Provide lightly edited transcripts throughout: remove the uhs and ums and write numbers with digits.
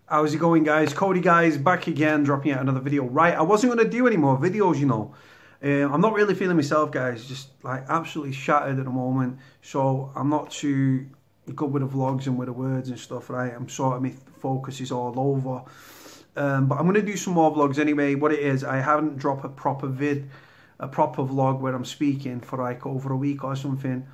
How's it going, guys? Cody, guys, back again, dropping out another video. Right, I wasn't going to do any more videos, you know. I'm not really feeling myself, guys. Just like absolutely shattered at the moment. So I'm not too good with the vlogs and with the words and stuff, right? I'm sort of, my focus is all over. But I'm going to do some more vlogs anyway. What it is, I haven't dropped a proper vlog where I'm speaking for like over a week or something.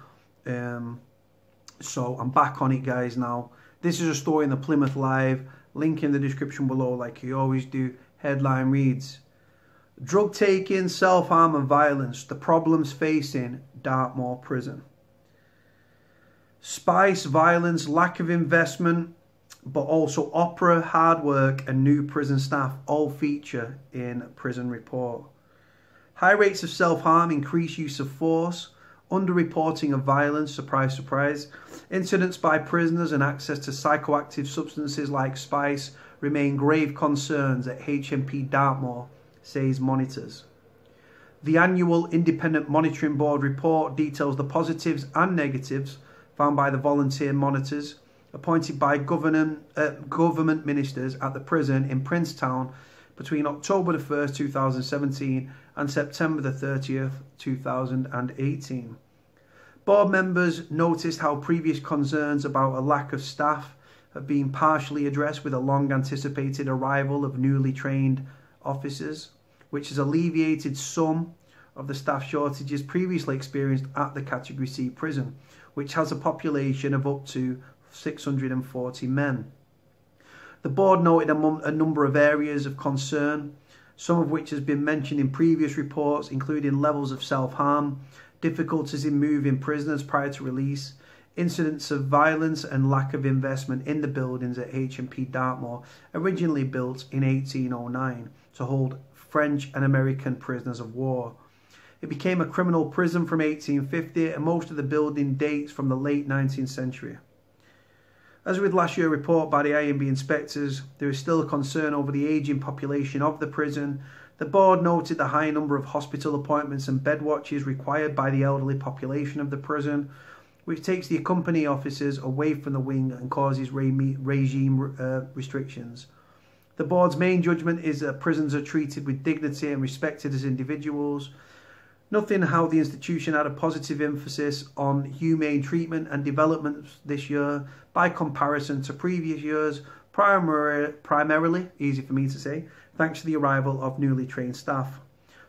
So I'm back on it, guys, now. This is a story in the Plymouth Live. Link in the description below, like you always do. Headline reads: drug taking, self-harm and violence, the problems facing Dartmoor prison. Spice, violence, lack of investment, but also opera, hard work and new prison staff all feature in prison report. High rates of self-harm, increased use of force, underreporting of violence, surprise, surprise, incidents by prisoners and access to psychoactive substances like spice remain grave concerns at HMP Dartmoor, says monitors. The annual Independent Monitoring Board report details the positives and negatives found by the volunteer monitors appointed by government ministers at the prison in Princetown between October the 1st, 2017 and September the 30th, 2018. Board members noticed how previous concerns about a lack of staff have been partially addressed with a long-anticipated arrival of newly trained officers, which has alleviated some of the staff shortages previously experienced at the Category C prison, which has a population of up to 640 men. The board noted a number of areas of concern, some of which has been mentioned in previous reports, including levels of self-harm, difficulties in moving prisoners prior to release, incidents of violence and lack of investment in the buildings at HMP Dartmoor, originally built in 1809 to hold French and American prisoners of war. It became a criminal prison from 1850 and most of the building dates from the late 19th century. As with last year's report by the IMB inspectors, there is still a concern over the ageing population of the prison. The board noted the high number of hospital appointments and bed watches required by the elderly population of the prison, which takes the company officers away from the wing and causes regime restrictions. The board's main judgment is that prisoners are treated with dignity and respected as individuals. Nothing how the institution had a positive emphasis on humane treatment and development this year by comparison to previous years, primarily, easy for me to say, thanks to the arrival of newly trained staff.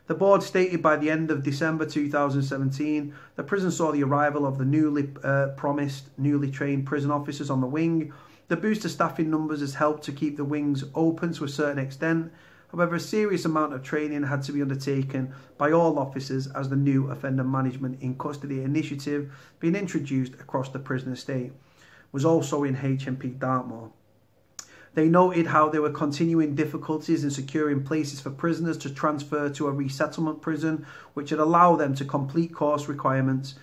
The board stated by the end of December 2017, the prison saw the arrival of the newly trained prison officers on the wing. The boost to staffing numbers has helped to keep the wings open to a certain extent. However, a serious amount of training had to be undertaken by all officers as the new offender management in custody initiative being introduced across the prison estate was also in HMP Dartmoor. They noted how there were continuing difficulties in securing places for prisoners to transfer to a resettlement prison, which would allow them to complete course requirements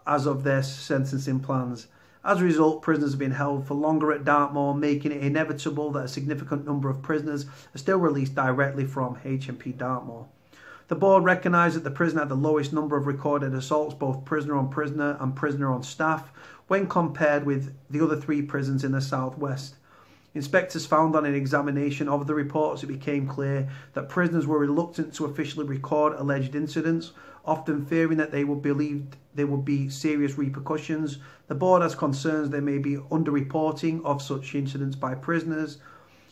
as of their sentencing plans. As a result, prisoners have been held for longer at Dartmoor, making it inevitable that a significant number of prisoners are still released directly from HMP Dartmoor. The board recognised that the prison had the lowest number of recorded assaults, both prisoner on prisoner and prisoner on staff, when compared with the other three prisons in the southwest. Inspectors found on an examination of the reports it became clear that prisoners were reluctant to officially record alleged incidents, often fearing that they would believe there would be serious repercussions. The board has concerns there may be underreporting of such incidents by prisoners.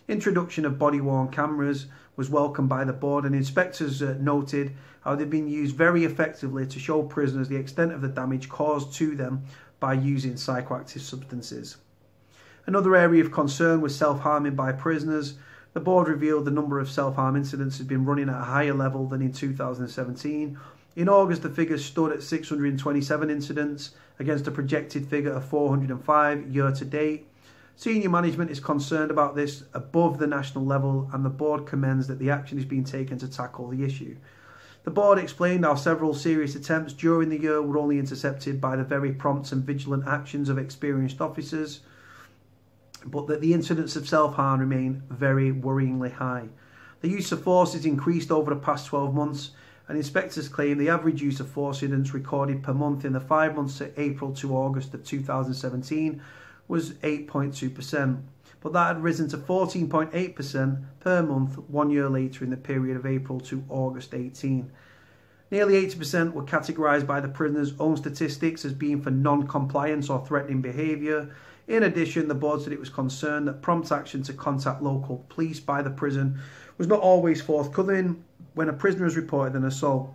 Introduction of body-worn cameras was welcomed by the board, and inspectors noted how they've been used very effectively to show prisoners the extent of the damage caused to them by using psychoactive substances. Another area of concern was self-harming by prisoners. The board revealed the number of self-harm incidents has been running at a higher level than in 2017. In August, the figures stood at 627 incidents against a projected figure of 405 year-to-date. Senior management is concerned about this above the national level, and the board commends that the action is being taken to tackle the issue. The board explained how several serious attempts during the year were only intercepted by the very prompt and vigilant actions of experienced officers, but that the incidents of self-harm remain very worryingly high. The use of force has increased over the past 12 months, and inspectors claim the average use of force incidents recorded per month in the 5 months to April to August of 2017 was 8.2%. but that had risen to 14.8% per month 1 year later in the period of April to August 18. Nearly 80% were categorised by the prisoner's own statistics as being for non-compliance or threatening behaviour. In addition, the board said it was concerned that prompt action to contact local police by the prison was not always forthcoming when a prisoner has reported an assault,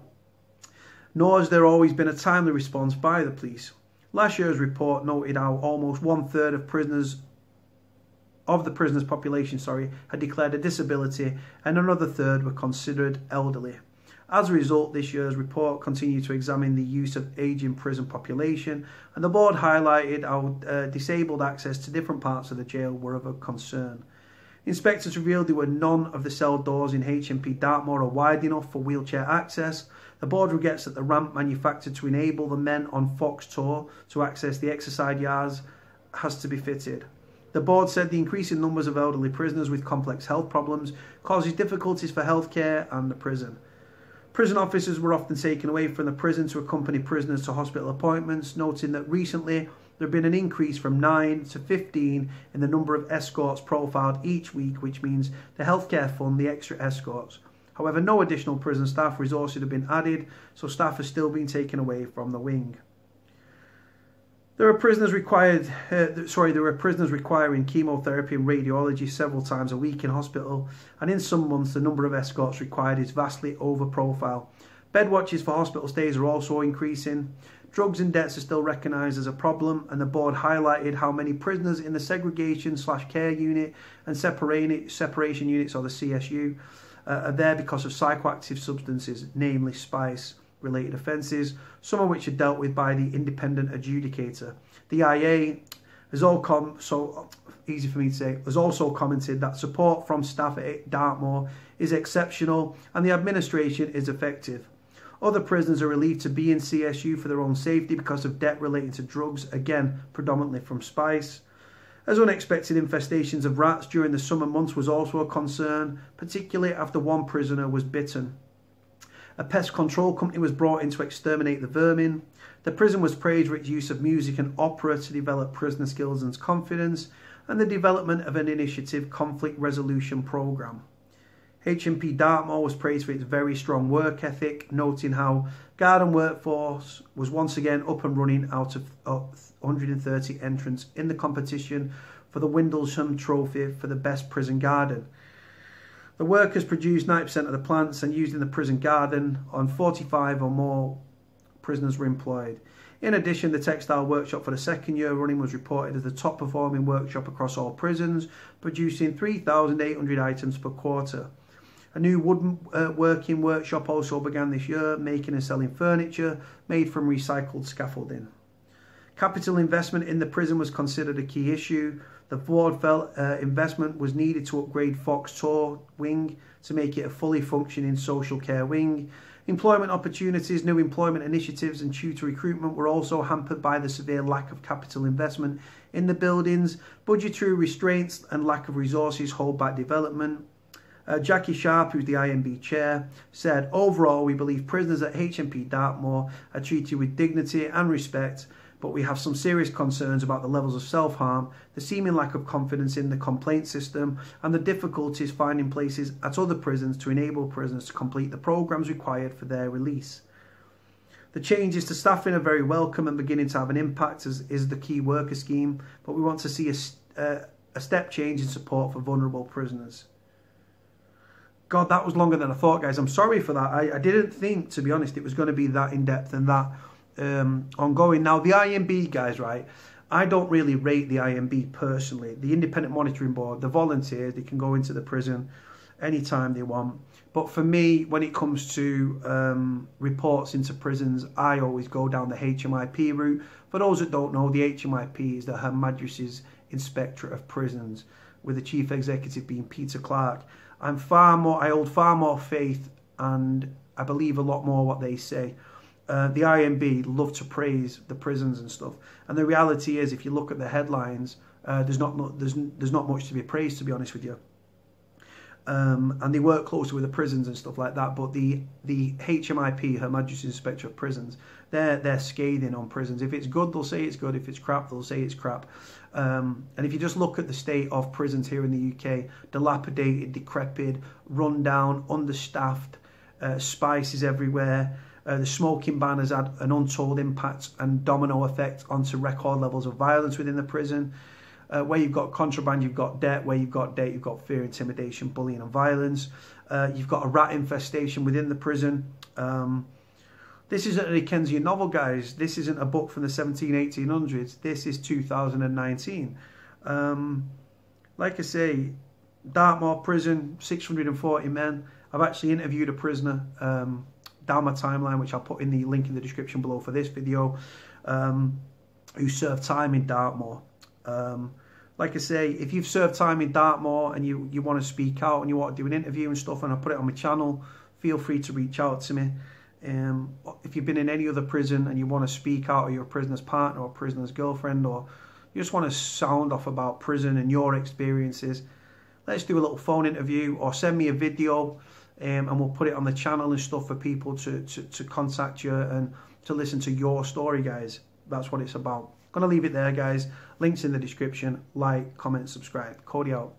nor has there always been a timely response by the police. Last year's report noted how almost 1/3 of the prisoners' population had declared a disability, and another third were considered elderly. As a result, this year's report continued to examine the use of ageing prison population, and the board highlighted how disabled access to different parts of the jail were of a concern. Inspectors revealed there were none of the cell doors in HMP Dartmoor are wide enough for wheelchair access. The board regrets that the ramp manufactured to enable the men on Fox Tour to access the exercise yards has to be fitted. The board said the increasing numbers of elderly prisoners with complex health problems causes difficulties for healthcare and the prison. Prison officers were often taken away from the prison to accompany prisoners to hospital appointments, noting that recently there had been an increase from 9 to 15 in the number of escorts profiled each week, which means the healthcare fund the extra escorts. However, no additional prison staff resources have been added, so staff are still being taken away from the wing. There were prisoners requiring chemotherapy and radiology several times a week in hospital, and in some months the number of escorts required is vastly over profile. Bed watches for hospital stays are also increasing. Drugs and debts are still recognised as a problem, and the board highlighted how many prisoners in the segregation/care unit and separation units, or the CSU, are there because of psychoactive substances, namely spice-related offences, some of which are dealt with by the independent adjudicator. The IA has also commented that support from staff at Dartmoor is exceptional and the administration is effective. Other prisoners are relieved to be in CSU for their own safety because of debt relating to drugs, again predominantly from spice. As unexpected infestations of rats during the summer months was also a concern, particularly after one prisoner was bitten. A pest control company was brought in to exterminate the vermin. The prison was praised for its use of music and opera to develop prisoner skills and confidence, and the development of an initiative conflict resolution programme. HMP Dartmoor was praised for its very strong work ethic, noting how garden workforce was once again up and running out of 130 entrants in the competition for the Windlesham Trophy for the best prison garden. The workers produced 90% of the plants and used in the prison garden, on 45 or more prisoners were employed. In addition, the textile workshop for the second year running was reported as the top performing workshop across all prisons, producing 3,800 items per quarter. A new woodworking workshop also began this year, making and selling furniture made from recycled scaffolding. Capital investment in the prison was considered a key issue. The board felt investment was needed to upgrade Fox Tour wing to make it a fully functioning social care wing. Employment opportunities, new employment initiatives and tutor recruitment were also hampered by the severe lack of capital investment in the buildings. Budgetary restraints and lack of resources hold back development. Jackie Sharp, who's the IMB chair, said, "Overall, we believe prisoners at HMP Dartmoor are treated with dignity and respect, but we have some serious concerns about the levels of self-harm, the seeming lack of confidence in the complaint system, and the difficulties finding places at other prisons to enable prisoners to complete the programmes required for their release. The changes to staffing are very welcome and beginning to have an impact, as is the key worker scheme, but we want to see a step change in support for vulnerable prisoners." God, that was longer than I thought, guys. I'm sorry for that. I didn't think, to be honest, it was going to be that in-depth and that ongoing. Now, the IMB, guys, right, I don't really rate the IMB personally. The Independent Monitoring Board, the volunteers, they can go into the prison anytime they want. But for me, when it comes to reports into prisons, I always go down the HMIP route. For those that don't know, the HMIP is the Her Majesty's Inspectorate of Prisons, with the Chief Executive being Peter Clark. I hold far more faith, and I believe a lot more what they say. The IMB love to praise the prisons and stuff, and the reality is, if you look at the headlines, there's not much to be praised, to be honest with you. and they work closely with the prisons and stuff like that. But the HMIP, Her Majesty's Inspector of Prisons, they're scathing on prisons. If it's good, they'll say it's good. If it's crap, they'll say it's crap. And if you just look at the state of prisons here in the UK, dilapidated, decrepit, run down, understaffed, spices everywhere. The smoking ban has had an untold impact and domino effect onto record levels of violence within the prison. Where you've got contraband, you've got debt. Where you've got debt, you've got fear, intimidation, bullying and violence. You've got a rat infestation within the prison. This isn't a Dickensian novel, guys. This isn't a book from the 1800s. This is 2019. Like I say, Dartmoor prison, 640 men. I've actually interviewed a prisoner down my timeline, which I'll put in the link in the description below for this video, who served time in Dartmoor. Like I say, if you've served time in Dartmoor and you want to speak out and you want to do an interview and stuff, and I put it on my channel, feel free to reach out to me. If you've been in any other prison and you want to speak out, or you're a prisoner's partner or a prisoner's girlfriend, or you just want to sound off about prison and your experiences, let's do a little phone interview, or send me a video, and we'll put it on the channel and stuff for people to contact you and to listen to your story, guys. That's what it's about. Gonna leave it there, guys. Links in the description. Like, comment, subscribe. Cody out.